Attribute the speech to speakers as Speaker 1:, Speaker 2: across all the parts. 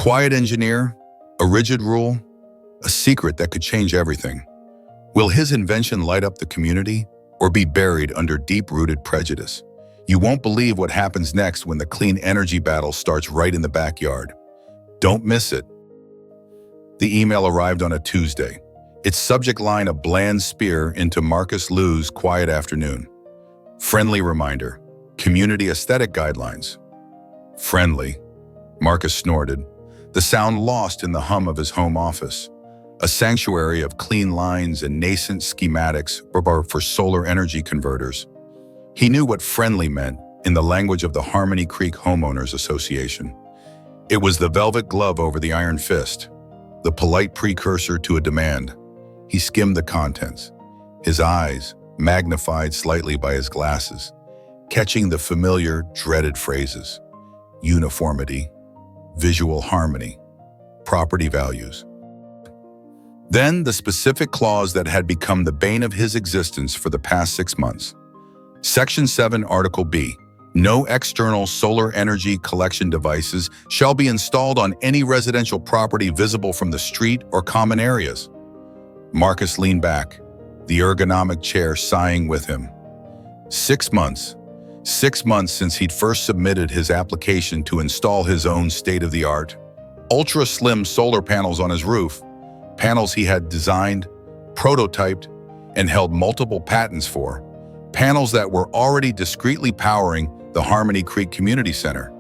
Speaker 1: quiet engineer, a rigid rule, a secret that could change everything. Will his invention light up the community or be buried under deep-rooted prejudice? You won't believe what happens next when the clean energy battle starts right in the backyard. Don't miss it. The email arrived on a Tuesday. Its subject line a bland spear into Marcus Liu's quiet afternoon. Friendly reminder. Community aesthetic guidelines. Friendly. Marcus snorted, the sound lost in the hum of his home office. A sanctuary of clean lines and nascent schematics for solar energy converters. He knew what friendly meant in the language of the Harmony Creek Homeowners Association. It was the velvet glove over the iron fist, the polite precursor to a demand. He skimmed the contents, his eyes magnified slightly by his glasses, catching the familiar, dreaded phrases. Uniformity, visual harmony, property values. Then the specific clause that had become the bane of his existence for the past 6 months. Section 7, Article B. No external solar energy collection devices shall be installed on any residential property visible from the street or common areas. Marcus leaned back, the ergonomic chair sighing with him. 6 months. 6 months since he'd first submitted his application to install his own state-of-the-art, ultra-slim solar panels on his roof, panels he had designed, prototyped, and held multiple patents for, panels that were already discreetly powering the Harmony Creek Community Center,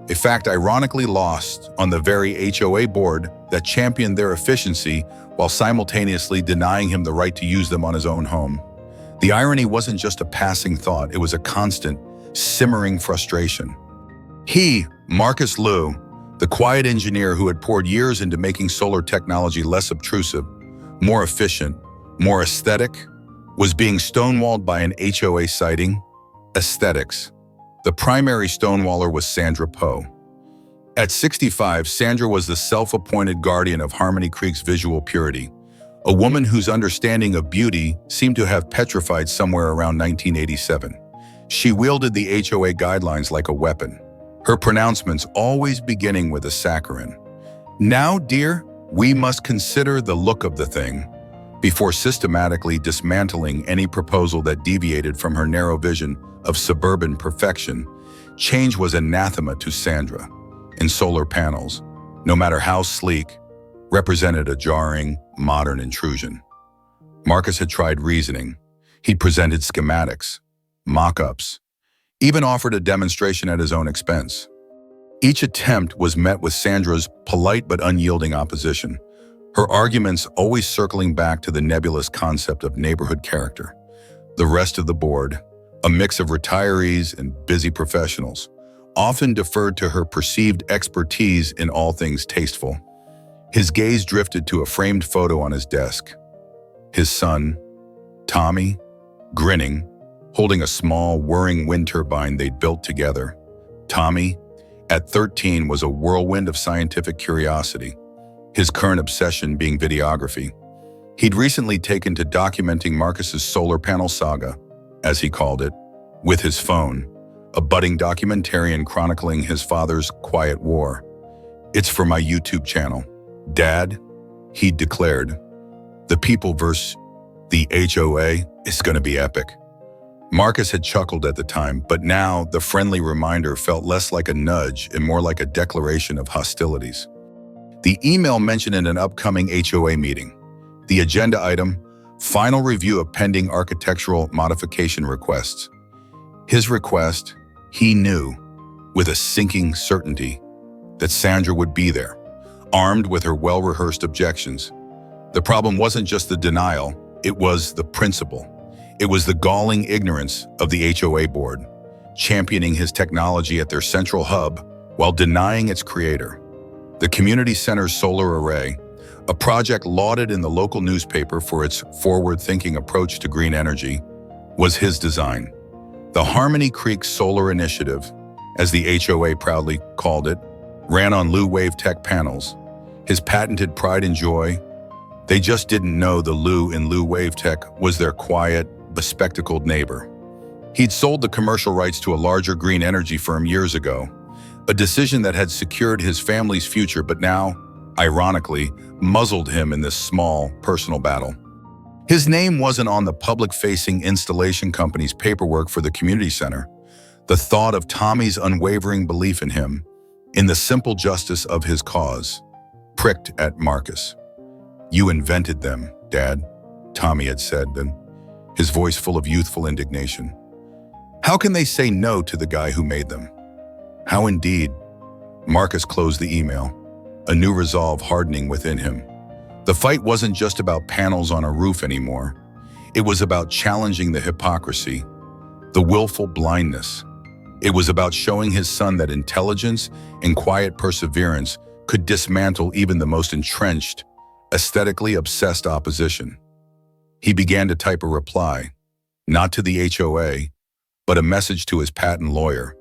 Speaker 1: a fact ironically lost on the very HOA board that championed their efficiency while simultaneously denying him the right to use them on his own home. The irony wasn't just a passing thought, it was a constant, simmering frustration. He, Marcus Liu, the quiet engineer who had poured years into making solar technology less obtrusive, more efficient, more aesthetic, was being stonewalled by an HOA citing aesthetics. The primary stonewaller was Sandra Poe. At 65, Sandra was the self-appointed guardian of Harmony Creek's visual purity, a woman whose understanding of beauty seemed to have petrified somewhere around 1987. She wielded the HOA guidelines like a weapon, her pronouncements always beginning with a saccharine. Now, dear, we must consider the look of the thing, before systematically dismantling any proposal that deviated from her narrow vision of suburban perfection. Change was anathema to Sandra, and solar panels, no matter how sleek, represented a jarring, modern intrusion. Marcus had tried reasoning. He'd presented schematics, mock-ups, even offered a demonstration at his own expense. Each attempt was met with Sandra's polite but unyielding opposition, her arguments always circling back to the nebulous concept of neighborhood character. The rest of the board, a mix of retirees and busy professionals, often deferred to her perceived expertise in all things tasteful. His gaze drifted to a framed photo on his desk. His son, Tommy, grinning, holding a small, whirring wind turbine they'd built together. Tommy, at 13, was a whirlwind of scientific curiosity, his current obsession being videography. He'd recently taken to documenting Marcus's solar panel saga, as he called it, with his phone, a budding documentarian chronicling his father's quiet war. "It's for my YouTube channel, Dad," he'd declared. "The people versus the HOA is going to be epic." Marcus had chuckled at the time, but now the friendly reminder felt less like a nudge and more like a declaration of hostilities. The email mentioned in an upcoming HOA meeting. The agenda item, final review of pending architectural modification requests. His request, he knew, with a sinking certainty, that Sandra would be there, armed with her well-rehearsed objections. The problem wasn't just the denial, it was the principle. It was the galling ignorance of the HOA board, championing his technology at their central hub while denying its creator. The community center's solar array, a project lauded in the local newspaper for its forward-thinking approach to green energy, was his design. The Harmony Creek Solar Initiative, as the HOA proudly called it, ran on Liu WaveTech panels, his patented pride and joy. They just didn't know the Liu in Liu WaveTech was their quiet, bespectacled neighbor. He'd sold the commercial rights to a larger green energy firm years ago. A decision that had secured his family's future but now, ironically, muzzled him in this small, personal battle. His name wasn't on the public-facing installation company's paperwork for the community center. The thought of Tommy's unwavering belief in him, in the simple justice of his cause, pricked at Marcus. "You invented them, Dad," Tommy had said then, his voice full of youthful indignation. "How can they say no to the guy who made them?" How indeed. Marcus closed the email, a new resolve hardening within him. The fight wasn't just about panels on a roof anymore. It was about challenging the hypocrisy, the willful blindness. It was about showing his son that intelligence and quiet perseverance could dismantle even the most entrenched, aesthetically obsessed opposition. He began to type a reply, not to the HOA, but a message to his patent lawyer.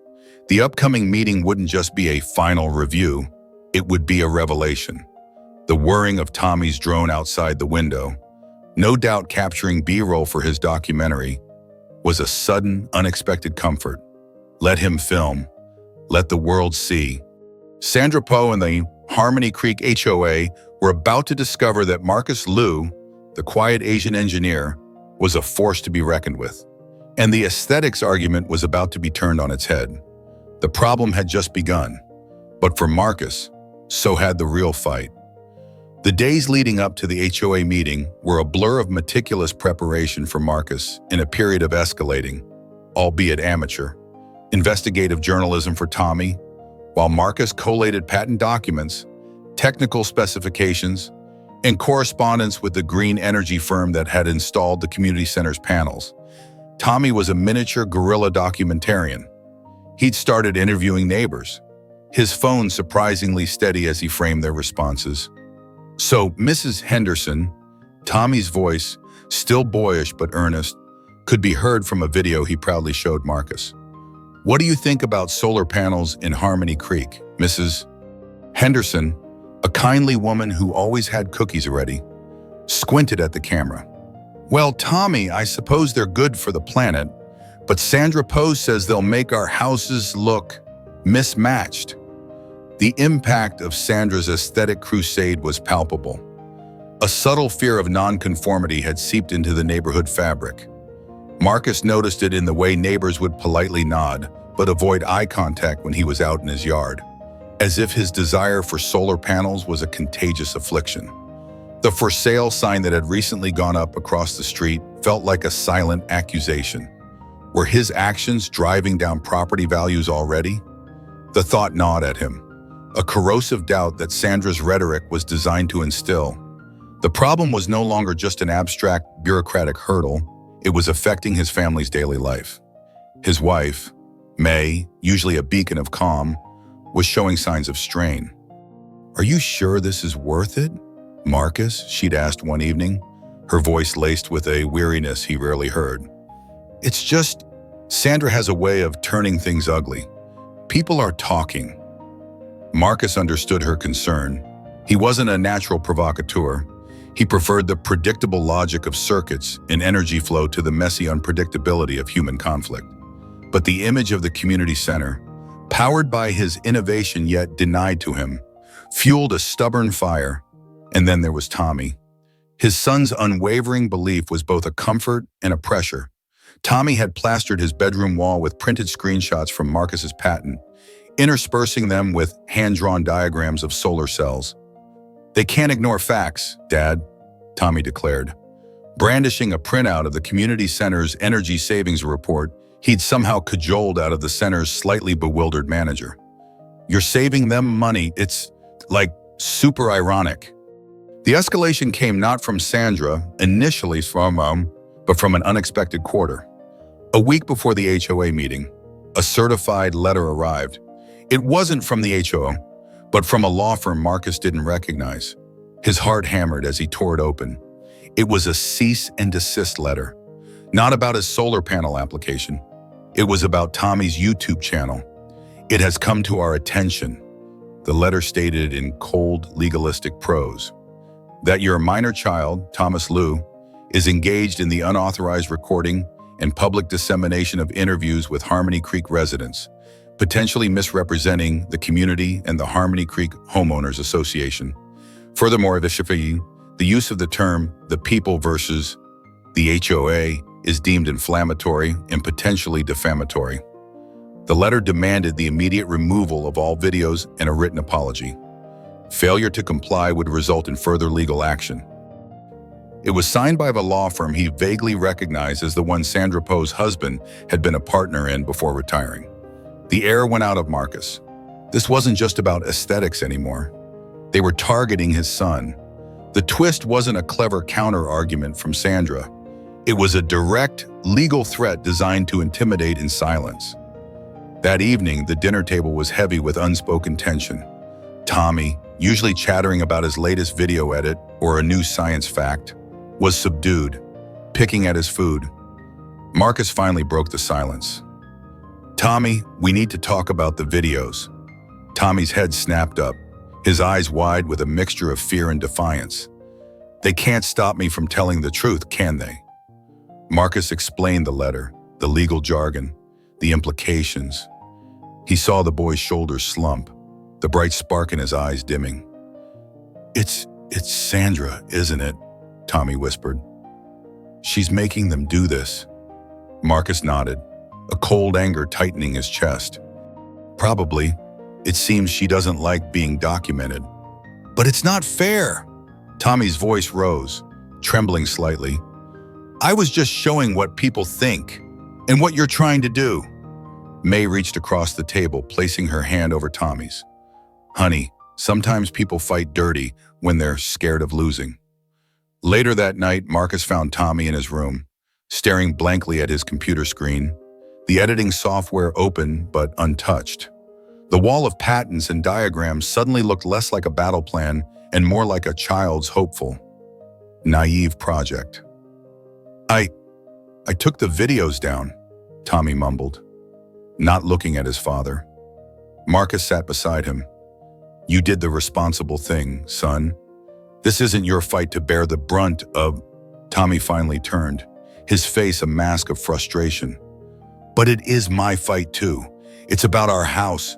Speaker 1: The upcoming meeting wouldn't just be a final review, it would be a revelation. The whirring of Tommy's drone outside the window, no doubt capturing B-roll for his documentary, was a sudden, unexpected comfort. Let him film. Let the world see. Sandra Poe and the Harmony Creek HOA were about to discover that Marcus Liu, the quiet Asian engineer, was a force to be reckoned with. And the aesthetics argument was about to be turned on its head. The problem had just begun. But for Marcus, so had the real fight. The days leading up to the HOA meeting were a blur of meticulous preparation for Marcus in a period of escalating, albeit amateur, investigative journalism for Tommy, while Marcus collated patent documents, technical specifications, and correspondence with the green energy firm that had installed the community center's panels. Tommy was a miniature guerrilla documentarian. He'd started interviewing neighbors, his phone surprisingly steady as he framed their responses. "So, Mrs. Henderson," Tommy's voice, still boyish but earnest, could be heard from a video he proudly showed Marcus. "What do you think about solar panels in Harmony Creek, Mrs. Henderson?" A kindly woman who always had cookies ready, squinted at the camera. "Well, Tommy, I suppose they're good for the planet, but Sandra Poe says they'll make our houses look mismatched." The impact of Sandra's aesthetic crusade was palpable. A subtle fear of nonconformity had seeped into the neighborhood fabric. Marcus noticed it in the way neighbors would politely nod, but avoid eye contact when he was out in his yard, as if his desire for solar panels was a contagious affliction. The for sale sign that had recently gone up across the street felt like a silent accusation. Were his actions driving down property values already? The thought gnawed at him, a corrosive doubt that Sandra's rhetoric was designed to instill. The problem was no longer just an abstract, bureaucratic hurdle. It was affecting his family's daily life. His wife, May, usually a beacon of calm, was showing signs of strain. "Are you sure this is worth it, Marcus?" she'd asked one evening, her voice laced with a weariness he rarely heard. "It's just, Sandra has a way of turning things ugly. People are talking." Marcus understood her concern. He wasn't a natural provocateur. He preferred the predictable logic of circuits and energy flow to the messy unpredictability of human conflict. But the image of the community center, powered by his innovation yet denied to him, fueled a stubborn fire. And then there was Tommy. His son's unwavering belief was both a comfort and a pressure. Tommy had plastered his bedroom wall with printed screenshots from Marcus's patent, interspersing them with hand-drawn diagrams of solar cells. "They can't ignore facts, Dad," Tommy declared. Brandishing a printout of the community center's energy savings report he'd somehow cajoled out of the center's slightly bewildered manager. "You're saving them money. It's, like, super ironic." The escalation came not from Sandra, initially but from an unexpected quarter. A week before the HOA meeting, a certified letter arrived. It wasn't from the HOA, but from a law firm Marcus didn't recognize. His heart hammered as he tore it open. It was a cease and desist letter, not about his solar panel application. It was about Tommy's YouTube channel. "It has come to our attention," the letter stated in cold, legalistic prose, "that your minor child, Thomas Liu, is engaged in the unauthorized recording and public dissemination of interviews with Harmony Creek residents, potentially misrepresenting the community and the Harmony Creek Homeowners Association. Furthermore, the use of the term the people versus the HOA is deemed inflammatory and potentially defamatory. The letter demanded the immediate removal of all videos and a written apology. Failure to comply would result in further legal action. It was signed by the law firm he vaguely recognized as the one Sandra Poe's husband had been a partner in before retiring. The air went out of Marcus. This wasn't just about aesthetics anymore. They were targeting his son. The twist wasn't a clever counter-argument from Sandra. It was a direct, legal threat designed to intimidate in silence. That evening, the dinner table was heavy with unspoken tension. Tommy, usually chattering about his latest video edit or a new science fact, was subdued, picking at his food. Marcus finally broke the silence. "Tommy, we need to talk about the videos." Tommy's head snapped up, his eyes wide with a mixture of fear and defiance. "They can't stop me from telling the truth, can they?" Marcus explained the letter, the legal jargon, the implications. He saw the boy's shoulders slump, the bright spark in his eyes dimming. It's Sandra, isn't it?" Tommy whispered. "She's making them do this." Marcus nodded, a cold anger tightening his chest. "Probably. It seems she doesn't like being documented." "But it's not fair." Tommy's voice rose, trembling slightly. "I was just showing what people think and what you're trying to do." May reached across the table, placing her hand over Tommy's. "Honey, sometimes people fight dirty when they're scared of losing." Later that night, Marcus found Tommy in his room, staring blankly at his computer screen, the editing software open but untouched. The wall of patterns and diagrams suddenly looked less like a battle plan and more like a child's hopeful, naive project. I took the videos down," Tommy mumbled, not looking at his father. Marcus sat beside him. "You did the responsible thing, son. This isn't your fight to bear the brunt of—" Tommy finally turned, his face a mask of frustration. "But it is my fight too. It's about our house,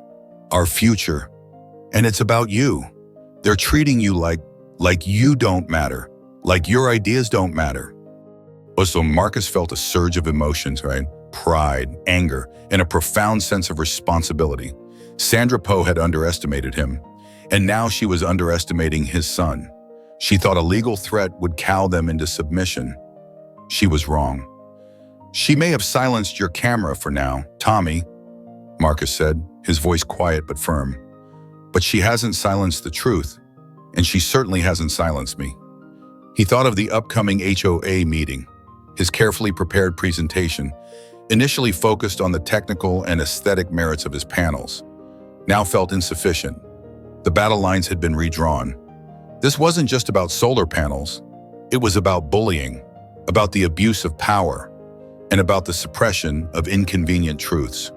Speaker 1: our future, and it's about you. They're treating you like you don't matter, like your ideas don't matter." So Marcus felt a surge of emotions, right? Pride, anger, and a profound sense of responsibility. Sandra Poe had underestimated him, and now she was underestimating his son. She thought a legal threat would cow them into submission. She was wrong. "She may have silenced your camera for now, Tommy," Marcus said, his voice quiet but firm. "But she hasn't silenced the truth, and she certainly hasn't silenced me." He thought of the upcoming HOA meeting. His carefully prepared presentation, initially focused on the technical and aesthetic merits of his panels, now felt insufficient. The battle lines had been redrawn. This wasn't just about solar panels. It was about bullying, about the abuse of power, and about the suppression of inconvenient truths.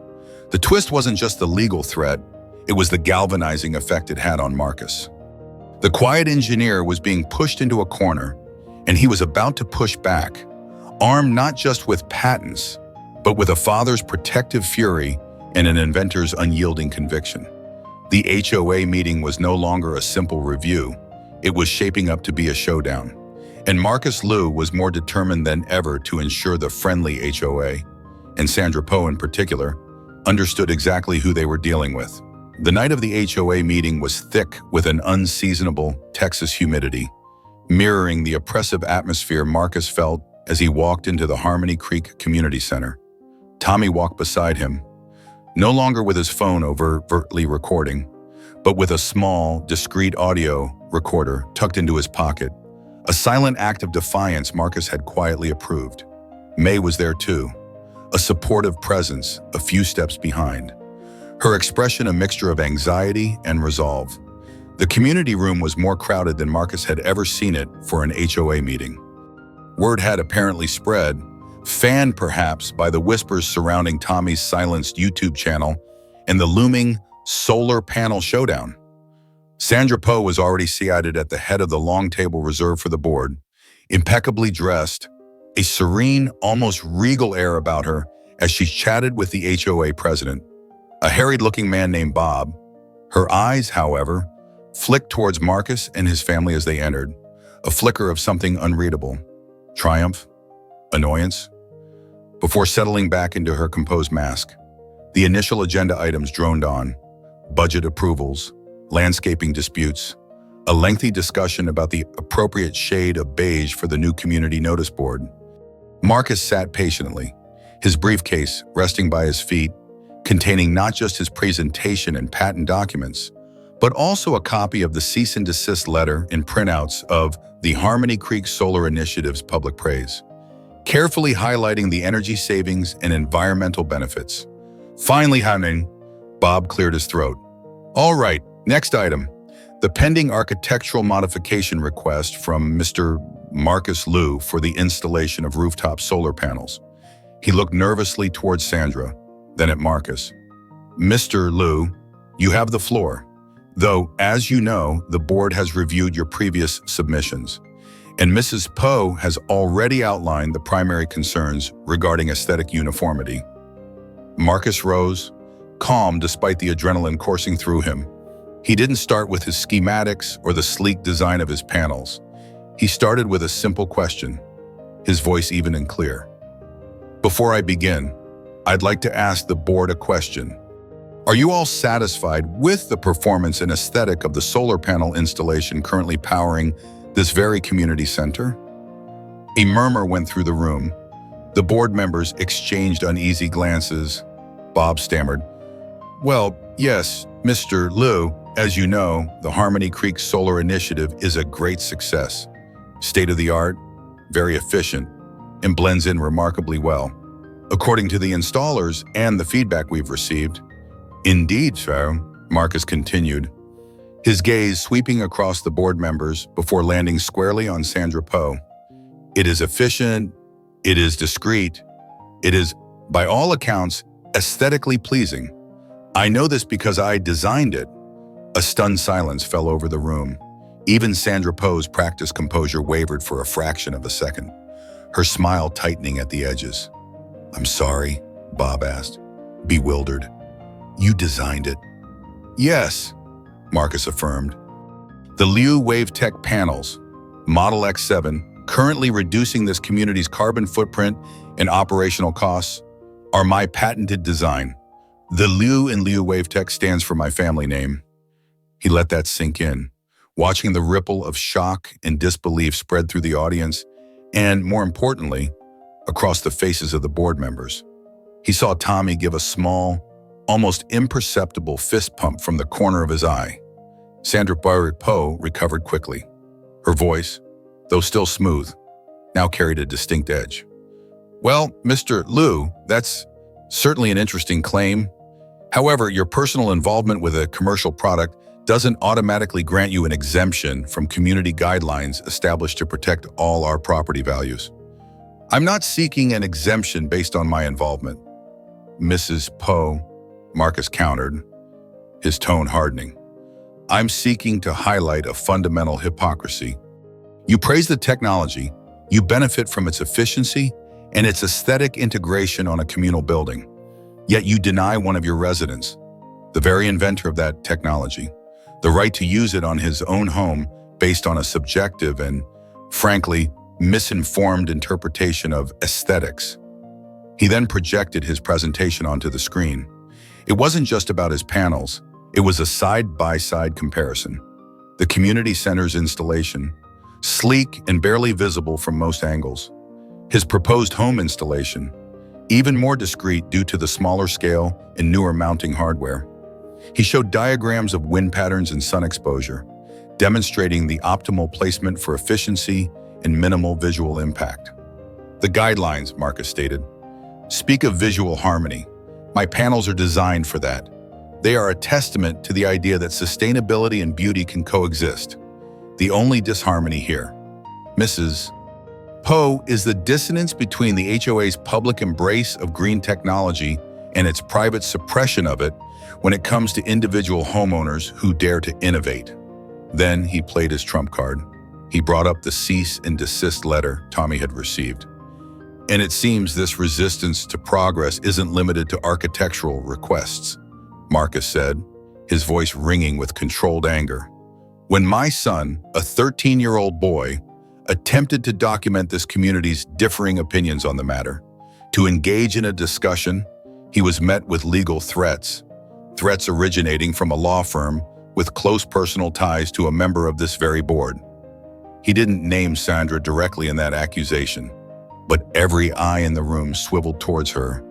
Speaker 1: The twist wasn't just the legal threat, it was the galvanizing effect it had on Marcus. The quiet engineer was being pushed into a corner, and he was about to push back, armed not just with patents, but with a father's protective fury and an inventor's unyielding conviction. The HOA meeting was no longer a simple review. It was shaping up to be a showdown. And Marcus Liu was more determined than ever to ensure the friendly HOA, and Sandra Poe in particular, understood exactly who they were dealing with. The night of the HOA meeting was thick with an unseasonable Texas humidity, mirroring the oppressive atmosphere Marcus felt as he walked into the Harmony Creek Community Center. Tommy walked beside him, no longer with his phone overtly recording, but with a small, discreet audio recorder tucked into his pocket, a silent act of defiance Marcus had quietly approved. May was there too, a supportive presence a few steps behind, her expression a mixture of anxiety and resolve. The community room was more crowded than Marcus had ever seen it for an HOA meeting. Word had apparently spread, fanned perhaps by the whispers surrounding Tommy's silenced YouTube channel and the looming solar panel showdown. Sandra Poe was already seated at the head of the long table reserved for the board, impeccably dressed, a serene, almost regal air about her as she chatted with the HOA president. a harried-looking man named Bob. Her eyes, however, flicked towards Marcus and his family as they entered, a flicker of something unreadable. Triumph? Annoyance? Before settling back into her composed mask, the initial agenda items droned on: budget approvals, landscaping disputes, a lengthy discussion about the appropriate shade of beige for the new community notice board. Marcus sat patiently, his briefcase resting by his feet, containing not just his presentation and patent documents, but also a copy of the cease and desist letter and printouts of the Harmony Creek Solar Initiative's public praise, carefully highlighting the energy savings and environmental benefits. Finally, Hanin, Bob cleared his throat. All right, next item. The pending architectural modification request from Mr. Marcus Liu for the installation of rooftop solar panels. He looked nervously towards Sandra, then at Marcus. Mr. Liu, you have the floor. Though, as you know, the board has reviewed your previous submissions, and Mrs. Poe has already outlined the primary concerns regarding aesthetic uniformity. Marcus rose, calm despite the adrenaline coursing through him. He didn't start with his schematics or the sleek design of his panels. He started with a simple question, his voice even and clear. Before I begin, I'd like to ask the board a question. Are you all satisfied with the performance and aesthetic of the solar panel installation currently powering this very community center? A murmur went through the room. The board members exchanged uneasy glances. Bob stammered, "Well, yes, Mr. Liu, as you know, the Harmony Creek Solar Initiative is a great success. State-of-the-art, very efficient, and blends in remarkably well, according to the installers and the feedback we've received." Indeed, sir, Marcus continued, his gaze sweeping across the board members before landing squarely on Sandra Poe. It is efficient, it is discreet, it is, by all accounts, aesthetically pleasing. I know this because I designed it. A stunned silence fell over the room. Even Sandra Poe's practiced composure wavered for a fraction of a second, her smile tightening at the edges. "I'm sorry," Bob asked, bewildered. "You designed it?" "Yes," Marcus affirmed. "The Liu WaveTech panels, Model X7, currently reducing this community's carbon footprint and operational costs, are my patented design. The Liu in Liu WaveTech stands for my family name." He let that sink in, watching the ripple of shock and disbelief spread through the audience and, more importantly, across the faces of the board members. He saw Tommy give a small, almost imperceptible fist pump from the corner of his eye. Sandra Poe recovered quickly. Her voice, though still smooth, now carried a distinct edge. "Well, Mr. Liu, that's certainly an interesting claim. However, your personal involvement with a commercial product doesn't automatically grant you an exemption from community guidelines established to protect all our property values. I'm not seeking an exemption based on my involvement." "Mrs. Poe," Marcus countered, his tone hardening. "I'm seeking to highlight a fundamental hypocrisy. You praise the technology, you benefit from its efficiency and its aesthetic integration on a communal building, yet you deny one of your residents, the very inventor of that technology, the right to use it on his own home based on a subjective and, frankly, misinformed interpretation of aesthetics." He then projected his presentation onto the screen. It wasn't just about his panels, it was a side-by-side comparison. The community center's installation, sleek and barely visible from most angles. His proposed home installation, even more discreet due to the smaller scale and newer mounting hardware. He showed diagrams of wind patterns and sun exposure, demonstrating the optimal placement for efficiency and minimal visual impact. "The guidelines," Marcus stated, "speak of visual harmony. My panels are designed for that. They are a testament to the idea that sustainability and beauty can coexist. The only disharmony here, Mrs. Poe, is the dissonance between the HOA's public embrace of green technology and its private suppression of it when it comes to individual homeowners who dare to innovate." Then he played his trump card. He brought up the cease and desist letter Tommy had received. "And it seems this resistance to progress isn't limited to architectural requests. Marcus said, his voice ringing with controlled anger. When my son, a 13-year-old boy, attempted to document this community's differing opinions on the matter, to engage in a discussion, he was met with legal threats originating from a law firm with close personal ties to a member of this very board. He didn't name Sandra directly in that accusation, but every eye in the room swiveled towards her.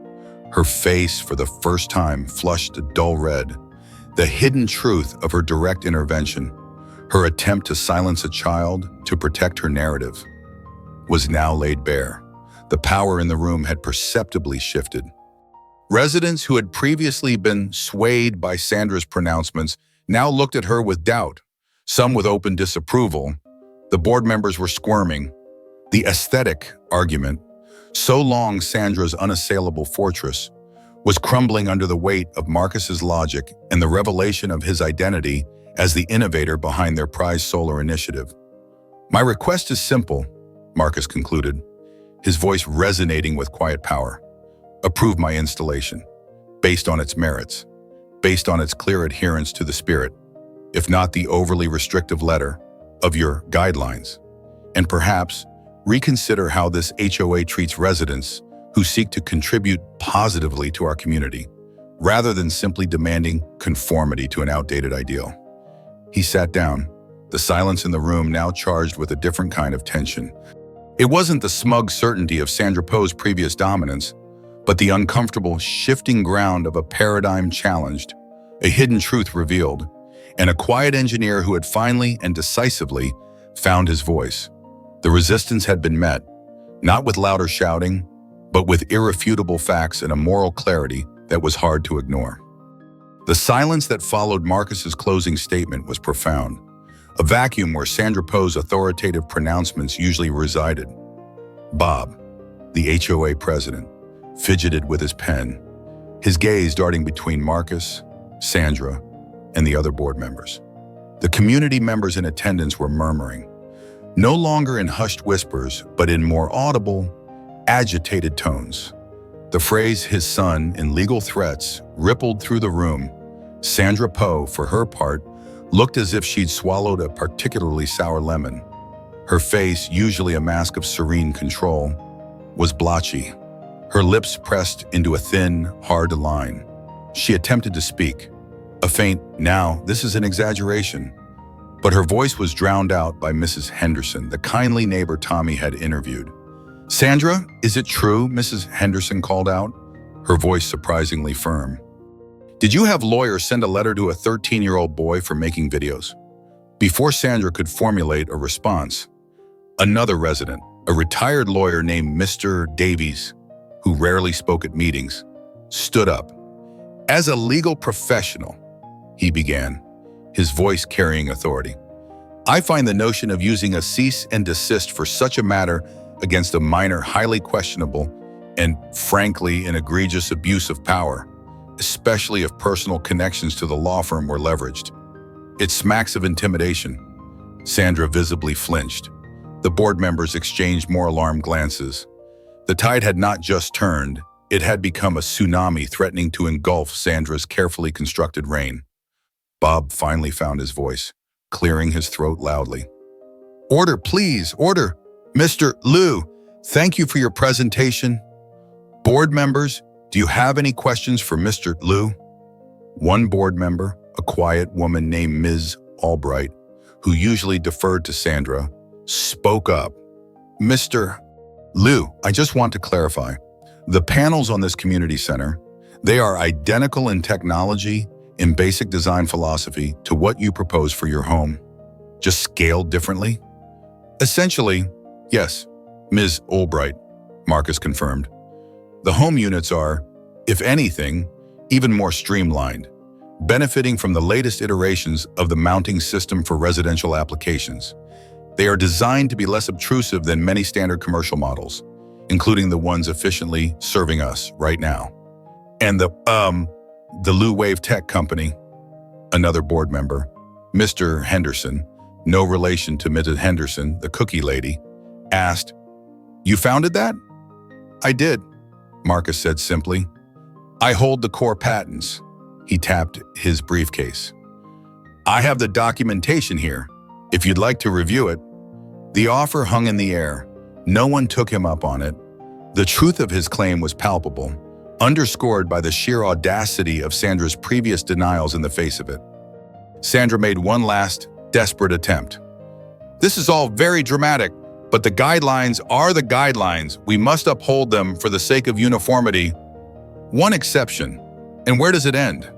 Speaker 1: Her face, for the first time, flushed a dull red. The hidden truth of her direct intervention, her attempt to silence a child to protect her narrative, was now laid bare. The power in the room had perceptibly shifted. Residents who had previously been swayed by Sandra's pronouncements now looked at her with doubt, some with open disapproval. The board members were squirming. The aesthetic argument, so long Sandra's unassailable fortress, was crumbling under the weight of Marcus's logic and the revelation of his identity as the innovator behind their prize solar initiative. My request is simple, Marcus concluded, his voice resonating with quiet power. Approve my installation, based on its merits, based on its clear adherence to the spirit, if not the overly restrictive letter, of your guidelines. And perhaps reconsider how this HOA treats residents who seek to contribute positively to our community, rather than simply demanding conformity to an outdated ideal. He sat down, the silence in the room now charged with a different kind of tension. It wasn't the smug certainty of Sandra Poe's previous dominance, but the uncomfortable, shifting ground of a paradigm challenged, a hidden truth revealed, and a quiet engineer who had finally and decisively found his voice. The resistance had been met, not with louder shouting, but with irrefutable facts and a moral clarity that was hard to ignore. The silence that followed Marcus's closing statement was profound, a vacuum where Sandra Poe's authoritative pronouncements usually resided. Bob, the HOA president, fidgeted with his pen, his gaze darting between Marcus, Sandra, and the other board members. The community members in attendance were murmuring, no longer in hushed whispers, but in more audible, agitated tones. The phrase "his son" in legal threats rippled through the room. Sandra Poe, for her part, looked as if she'd swallowed a particularly sour lemon. Her face, usually a mask of serene control, was blotchy, her lips pressed into a thin, hard line. She attempted to speak. A faint, "Now, this is an exaggeration," but her voice was drowned out by Mrs. Henderson, the kindly neighbor Tommy had interviewed. "Sandra, is it true?" Mrs. Henderson called out, her voice surprisingly firm. "Did you have lawyers send a letter to a 13-year-old boy for making videos?" Before Sandra could formulate a response, another resident, a retired lawyer named Mr. Davies, who rarely spoke at meetings, stood up. "As a legal professional," he began, his voice carrying authority, "I find the notion of using a cease and desist for such a matter against a minor highly questionable and, frankly, an egregious abuse of power, especially if personal connections to the law firm were leveraged. It smacks of intimidation." Sandra visibly flinched. The board members exchanged more alarmed glances. The tide had not just turned, it had become a tsunami threatening to engulf Sandra's carefully constructed reign. Bob finally found his voice, clearing his throat loudly. "Order, please, order! Mr. Liu, thank you for your presentation. Board members, do you have any questions for Mr. Liu?" One board member, a quiet woman named Ms. Albright, who usually deferred to Sandra, spoke up. "Mr. Liu, I just want to clarify. The panels on this community center, they are identical in technology and basic design philosophy to what you propose for your home, just scaled differently?" "Essentially, yes, Ms. Albright," Marcus confirmed. "The home units are, if anything, even more streamlined, benefiting from the latest iterations of the mounting system for residential applications. They are designed to be less obtrusive than many standard commercial models, including the ones efficiently serving us right now." "And the Liu Wave Tech Company," another board member, Mr. Henderson, no relation to Mrs. Henderson, the cookie lady, asked, "You founded that?" "I did," Marcus said simply. "I hold the core patents," He tapped his briefcase. "I have the documentation here, if you'd like to review it." The offer hung in the air. No one took him up on it. The truth of his claim was palpable, underscored by the sheer audacity of Sandra's previous denials in the face of it. Sandra made one last, desperate attempt. "This is all very dramatic, but the guidelines are the guidelines. We must uphold them for the sake of uniformity. One exception. And where does it end?"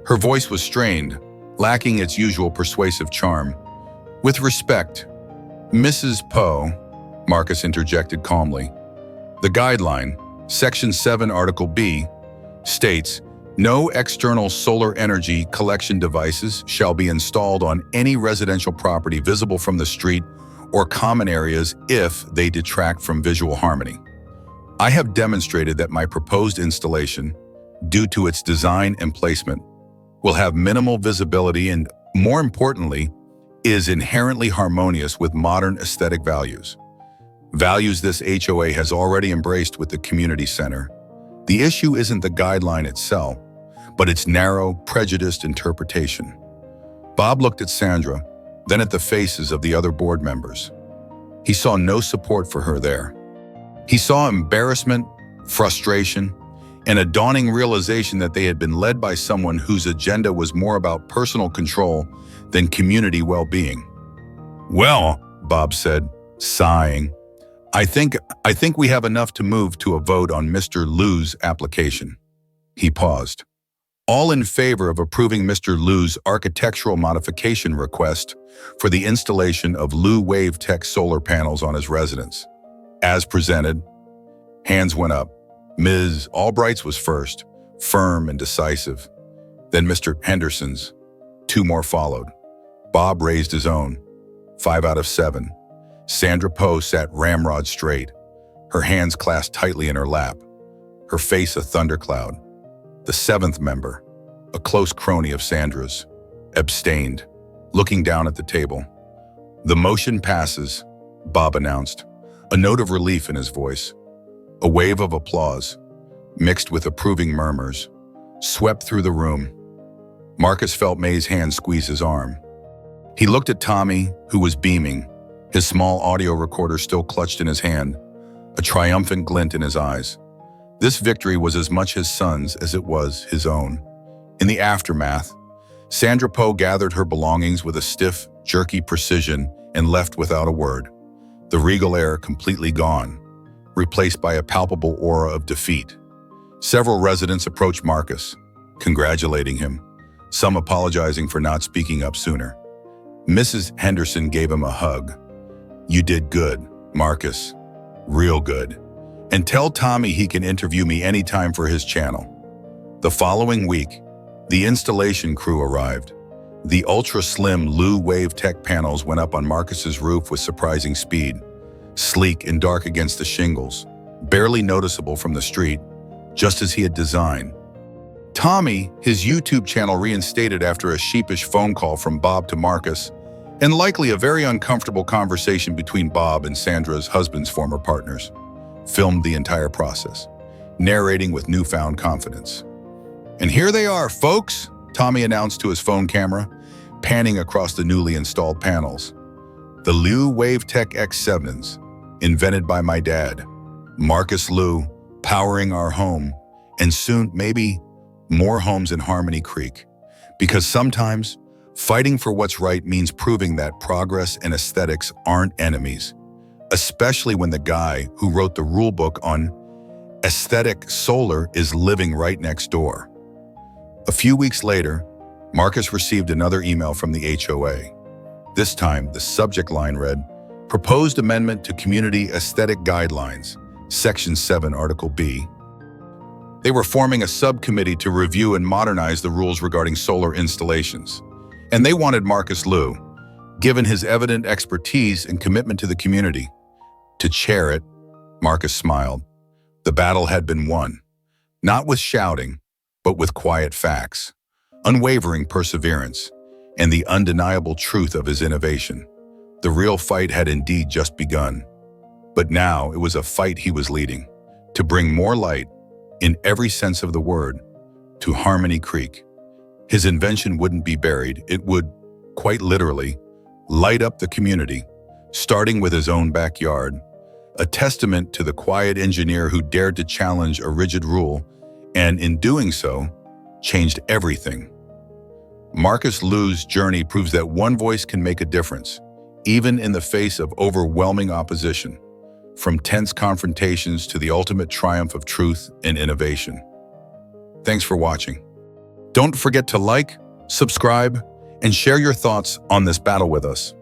Speaker 1: Her voice was strained, lacking its usual persuasive charm. "With respect, Mrs. Poe," Marcus interjected calmly. "The guideline, Section 7, Article B, states, no external solar energy collection devices shall be installed on any residential property visible from the street or common areas if they detract from visual harmony. I have demonstrated that my proposed installation, due to its design and placement, will have minimal visibility and, more importantly, is inherently harmonious with modern aesthetic values. Values this HOA has already embraced with the community center. The issue isn't the guideline itself, but its narrow, prejudiced interpretation." Bob looked at Sandra, then at the faces of the other board members. He saw no support for her there. He saw embarrassment, frustration, and a dawning realization that they had been led by someone whose agenda was more about personal control than community well-being. "Well," Bob said, sighing, I think we have enough to move to a vote on Mr. Liu's application." He paused. "All in favor of approving Mr. Liu's architectural modification request for the installation of Liu Wave Tech solar panels on his residence. As presented." Hands went up. Ms. Albright's was first, firm and decisive. Then Mr. Henderson's. 2 more followed. Bob raised his own. 5 out of 7. Sandra Poe sat ramrod straight, her hands clasped tightly in her lap, her face a thundercloud. The 7th member, a close crony of Sandra's, abstained, looking down at the table. "The motion passes," Bob announced, a note of relief in his voice. A wave of applause, mixed with approving murmurs, swept through the room. Marcus felt May's hand squeeze his arm. He looked at Tommy, who was beaming, his small audio recorder still clutched in his hand, a triumphant glint in his eyes. This victory was as much his son's as it was his own. In the aftermath, Sandra Poe gathered her belongings with a stiff, jerky precision and left without a word, the regal air completely gone, replaced by a palpable aura of defeat. Several residents approached Marcus, congratulating him, some apologizing for not speaking up sooner. Mrs. Henderson gave him a hug. "You did good, Marcus. Real good. And tell Tommy he can interview me anytime for his channel." The following week, the installation crew arrived. The ultra-slim Liu Wave Tech panels went up on Marcus's roof with surprising speed, sleek and dark against the shingles, barely noticeable from the street, just as he had designed. Tommy, his YouTube channel reinstated after a sheepish phone call from Bob to Marcus, and likely a very uncomfortable conversation between Bob and Sandra's husband's former partners, filmed the entire process, narrating with newfound confidence. "And here they are, folks," Tommy announced to his phone camera, panning across the newly installed panels. "The Liu Wave Tech X7s, invented by my dad, Marcus Liu, powering our home, and soon, maybe, more homes in Harmony Creek. Because sometimes, fighting for what's right means proving that progress and aesthetics aren't enemies, especially when the guy who wrote the rulebook on aesthetic solar is living right next door." A few weeks later, Marcus received another email from the HOA. This time, the subject line read, "Proposed Amendment to Community Aesthetic Guidelines, Section 7, Article B." They were forming a subcommittee to review and modernize the rules regarding solar installations. And they wanted Marcus Liu, given his evident expertise and commitment to the community, to chair it. Marcus smiled. The battle had been won, not with shouting, but with quiet facts, unwavering perseverance, and the undeniable truth of his innovation. The real fight had indeed just begun. But now it was a fight he was leading, to bring more light, in every sense of the word, to Harmony Creek. His invention wouldn't be buried. It would, quite literally, light up the community, starting with his own backyard, a testament to the quiet engineer who dared to challenge a rigid rule and, in doing so, changed everything. Marcus Liu's journey proves that one voice can make a difference, even in the face of overwhelming opposition, from tense confrontations to the ultimate triumph of truth and innovation. Thanks for watching. Don't forget to like, subscribe, and share your thoughts on this battle with us.